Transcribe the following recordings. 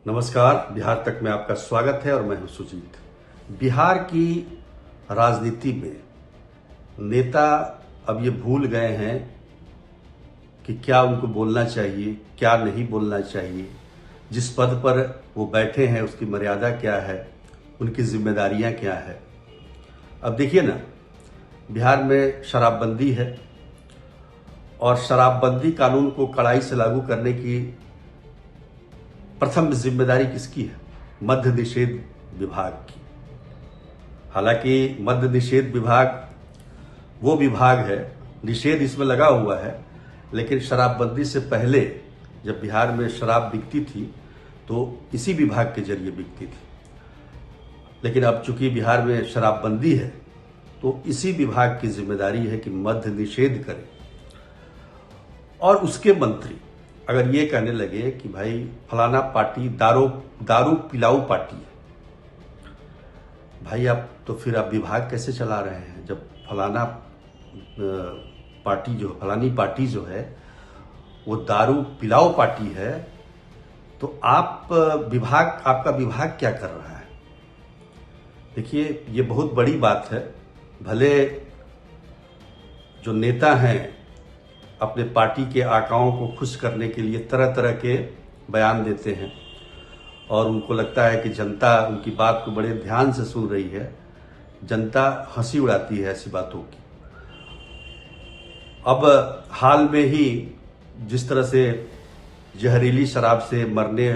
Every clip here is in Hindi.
नमस्कार। बिहार तक में आपका स्वागत है और मैं हूं सुजीत। बिहार की राजनीति में नेता अब ये भूल गए हैं कि क्या उनको बोलना चाहिए, क्या नहीं बोलना चाहिए, जिस पद पर वो बैठे हैं उसकी मर्यादा क्या है, उनकी जिम्मेदारियां क्या है। अब देखिए ना, बिहार में शराबबंदी है और शराबबंदी कानून को कड़ाई से लागू करने की प्रथम जिम्मेदारी किसकी है? मद्य निषेध विभाग की। हालांकि मद्य निषेध विभाग वो विभाग है, निषेध इसमें लगा हुआ है, लेकिन शराबबंदी से पहले जब बिहार में शराब बिकती थी तो इसी विभाग के जरिए बिकती थी। लेकिन अब चूंकि बिहार में शराबबंदी है तो इसी विभाग की जिम्मेदारी है कि मद्य निषेध करे। और उसके मंत्री अगर ये कहने लगे कि भाई फलाना पार्टी दारू पिलाऊ पार्टी है, भाई आप तो फिर आप विभाग कैसे चला रहे हैं? जब फलाना फलानी पार्टी जो है वो दारू पिलाऊ पार्टी है तो आपका विभाग क्या कर रहा है? देखिए, ये बहुत बड़ी बात है। भले जो नेता हैं अपने पार्टी के आकाओं को खुश करने के लिए तरह तरह के बयान देते हैं और उनको लगता है कि जनता उनकी बात को बड़े ध्यान से सुन रही है। जनता हंसी उड़ाती है ऐसी बातों की। अब हाल में ही जिस तरह से जहरीली शराब से मरने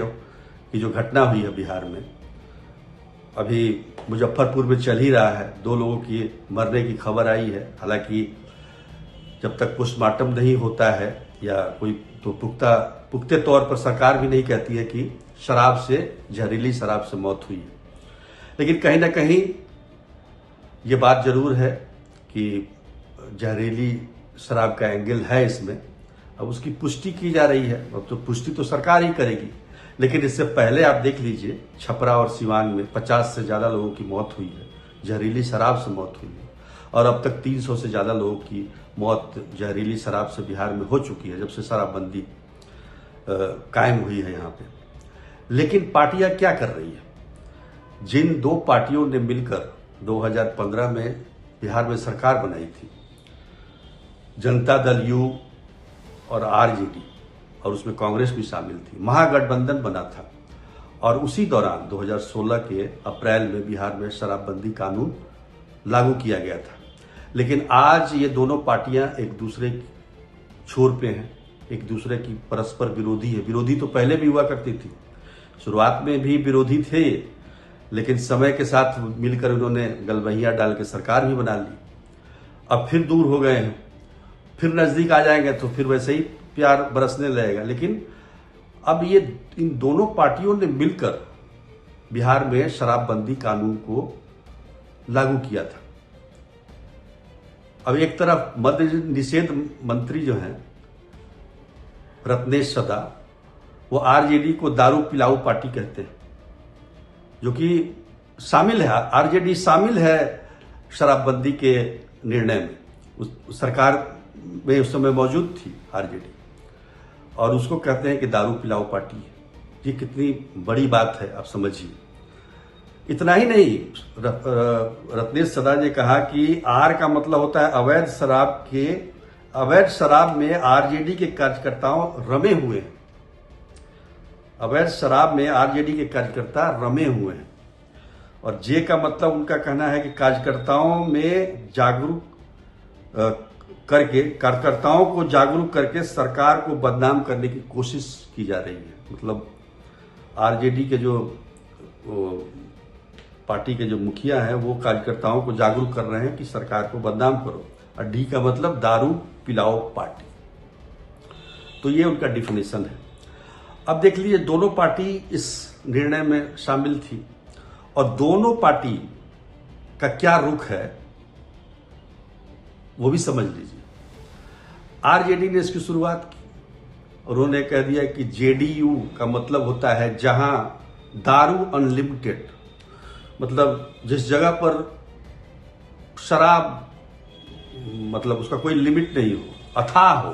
की जो घटना हुई है बिहार में, अभी मुजफ्फरपुर में चल ही रहा है, 2 लोगों की मरने की खबर आई है। हालांकि जब तक पोस्टमार्टम नहीं होता है या कोई तो पुख्ते तौर पर सरकार भी नहीं कहती है कि जहरीली शराब से मौत हुई है। लेकिन कहीं ना कहीं ये बात जरूर है कि जहरीली शराब का एंगल है इसमें। अब उसकी पुष्टि की जा रही है, अब तो पुष्टि तो सरकार ही करेगी। लेकिन इससे पहले आप देख लीजिए, छपरा और सिवान में 50 से ज्यादा लोगों की मौत हुई है, जहरीली शराब से मौत हुई है। और अब तक 300 से ज्यादा लोगों की मौत जहरीली शराब से बिहार में हो चुकी है जब से शराबबंदी कायम हुई है यहाँ पे। लेकिन पार्टियां क्या कर रही है? जिन 2 पार्टियों ने मिलकर 2015 में बिहार में सरकार बनाई थी, जनता दल यू और आरजेडी, और उसमें कांग्रेस भी शामिल थी, महागठबंधन बना था। और उसी दौरान 2016 के अप्रैल में बिहार में शराबबंदी कानून लागू किया गया था। लेकिन आज ये दोनों पार्टियां एक दूसरे छोर पे हैं, एक दूसरे की परस्पर विरोधी है। विरोधी तो पहले भी हुआ करती थी, शुरुआत में भी विरोधी थे, लेकिन समय के साथ मिलकर उन्होंने गलबहिया डाल के सरकार भी बना ली। अब फिर दूर हो गए हैं, फिर नजदीक आ जाएंगे तो फिर वैसे ही प्यार बरसने लगेगा। लेकिन अब ये इन दोनों पार्टियों ने मिलकर बिहार में शराबबंदी कानून को लागू किया था। अब एक तरफ मद्य निषेध मंत्री जो हैं रत्नेश सदा, वो आरजेडी को दारू पिलाऊ पार्टी कहते हैं, जो कि शामिल है, आरजेडी शामिल है शराबबंदी के निर्णय में। उस सरकार में उस समय मौजूद थी आरजेडी, और उसको कहते हैं कि दारू पिलाऊ पार्टी है। ये कितनी बड़ी बात है आप समझिए। इतना ही नहीं, रत्नेश सदा ने कहा कि आर का मतलब होता है अवैध शराब में आरजेडी के कार्यकर्ताओं रमे हुए हैं। अवैध शराब में आरजेडी के कार्यकर्ता रमे हुए हैं। और जे का मतलब उनका कहना है कि कार्यकर्ताओं को जागरूक करके सरकार को बदनाम करने की कोशिश की जा रही है। मतलब आरजेडी के जो पार्टी के जो मुखिया हैं वो कार्यकर्ताओं को जागरूक कर रहे हैं कि सरकार को बदनाम करो। और डी का मतलब दारू पिलाओ पार्टी। तो ये उनका डिफिनेशन है। अब देख लीजिए, दोनों पार्टी इस निर्णय में शामिल थी और दोनों पार्टी का क्या रुख है वो भी समझ लीजिए। आरजेडी ने इसकी शुरुआत की, उन्होंने कह दिया कि जेडीयू का मतलब होता है जहां दारू अनलिमिटेड, मतलब जिस जगह पर शराब मतलब उसका कोई लिमिट नहीं हो, अथाह हो,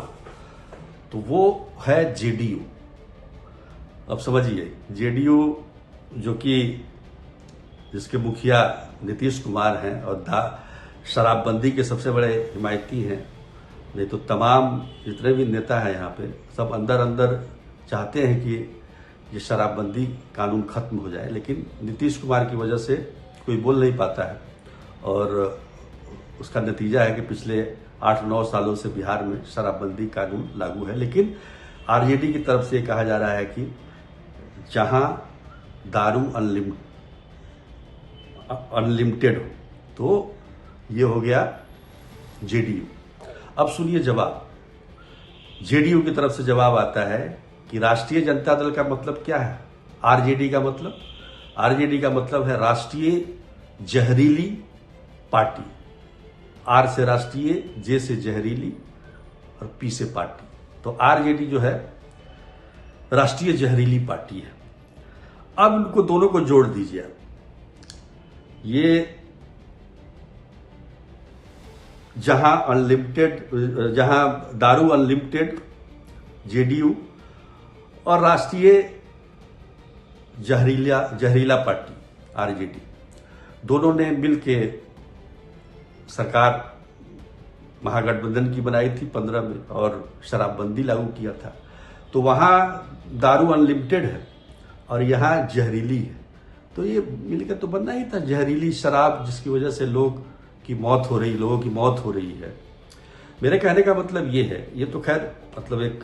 तो वो है जेडीयू। अब समझिए, जेडीयू जो कि जिसके मुखिया नीतीश कुमार हैं और शराबबंदी के सबसे बड़े हिमायती हैं, नहीं तो तमाम जितने भी नेता हैं यहाँ पे सब अंदर अंदर चाहते हैं कि ये शराबबंदी कानून खत्म हो जाए, लेकिन नीतीश कुमार की वजह से कोई बोल नहीं पाता है। और उसका नतीजा है कि पिछले 8-9 सालों से बिहार में शराबबंदी कानून लागू है। लेकिन आरजेडी की तरफ से कहा जा रहा है कि जहां दारू अनलिमिटेड हो तो ये हो गया जेडीयू। अब सुनिए जवाब, जेडीयू की तरफ से जवाब आता है कि राष्ट्रीय जनता दल का मतलब क्या है। आरजेडी का मतलब है राष्ट्रीय जहरीली पार्टी। आर से राष्ट्रीय, जे से जहरीली और पी से पार्टी। तो आरजेडी जो है राष्ट्रीय जहरीली पार्टी है। अब इनको दोनों को जोड़ दीजिए। ये जहां दारू अनलिमिटेड जेडीयू और राष्ट्रीय जहरीला पार्टी आरजेडी, दोनों ने मिलके सरकार महागठबंधन की बनाई थी 15 में और शराबबंदी लागू किया था। तो वहां दारू अनलिमिटेड है और यहां जहरीली है, तो ये मिलकर तो बनना ही था जहरीली शराब, जिसकी वजह से लोगों की मौत हो रही है। मेरे कहने का मतलब ये है, ये तो खैर मतलब एक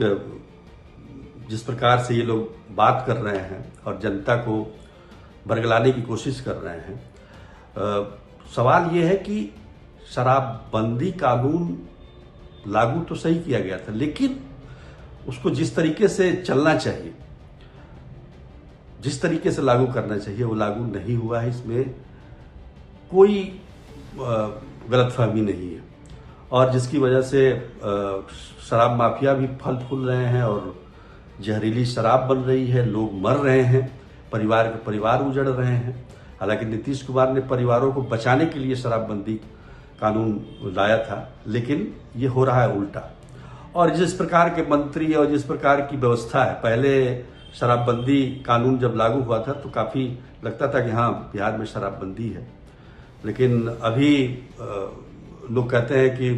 जिस प्रकार से ये लोग बात कर रहे हैं और जनता को बरगलाने की कोशिश कर रहे हैं, सवाल ये है कि शराबबंदी कानून लागू तो सही किया गया था, लेकिन उसको जिस तरीके से चलना चाहिए, जिस तरीके से लागू करना चाहिए, वो लागू नहीं हुआ है। इसमें कोई गलतफहमी नहीं है और जिसकी वजह से शराब माफिया भी फल फूल रहे हैं और जहरीली शराब बन रही है, लोग मर रहे हैं, परिवार के परिवार उजड़ रहे हैं। हालांकि नीतीश कुमार ने परिवारों को बचाने के लिए शराबबंदी कानून लाया था, लेकिन ये हो रहा है उल्टा। और जिस प्रकार के मंत्री और जिस प्रकार की व्यवस्था है, पहले शराबबंदी कानून जब लागू हुआ था तो काफ़ी लगता था कि हाँ बिहार में शराबबंदी है, लेकिन अभी लोग कहते हैं कि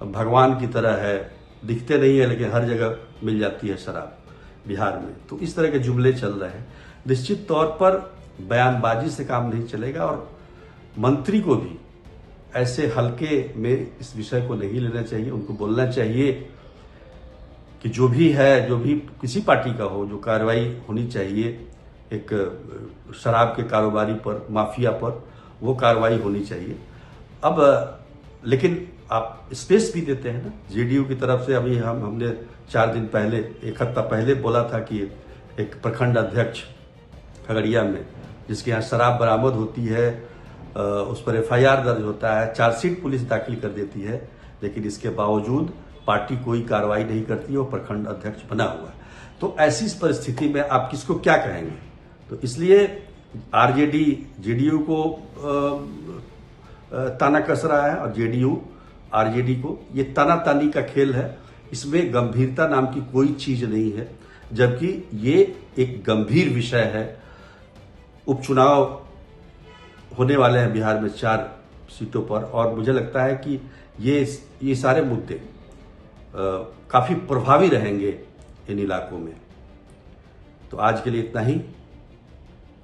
भगवान की तरह है, दिखते नहीं है लेकिन हर जगह मिल जाती है शराब बिहार में। तो इस तरह के जुमले चल रहे हैं। निश्चित तौर पर बयानबाजी से काम नहीं चलेगा और मंत्री को भी ऐसे हल्के में इस विषय को नहीं लेना चाहिए। उनको बोलना चाहिए कि जो भी है, जो भी किसी पार्टी का हो, जो कार्रवाई होनी चाहिए एक शराब के कारोबारी पर, माफिया पर, वो कार्रवाई होनी चाहिए। अब लेकिन आप स्पेस भी देते हैं ना जेडीयू की तरफ से। अभी हमने 4 दिन पहले, 1 हफ्ता पहले बोला था कि एक प्रखंड अध्यक्ष खगड़िया में, जिसके यहाँ शराब बरामद होती है, उस पर एफआईआर दर्ज होता है, चार्जशीट पुलिस दाखिल कर देती है, लेकिन इसके बावजूद पार्टी कोई कार्रवाई नहीं करती है और प्रखंड अध्यक्ष बना हुआ है। तो ऐसी परिस्थिति में आप किसको क्या कहेंगे? तो इसलिए आरजेडी जेडीयू को ताना कस रहा है और जेडीयू आरजेडी को। ये ताना तानी का खेल है, इसमें गंभीरता नाम की कोई चीज नहीं है, जबकि ये एक गंभीर विषय है। उपचुनाव होने वाले हैं बिहार में 4 सीटों पर और मुझे लगता है कि ये सारे मुद्दे काफी प्रभावी रहेंगे इन इलाकों में। तो आज के लिए इतना ही,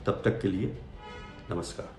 तब तक के लिए नमस्कार।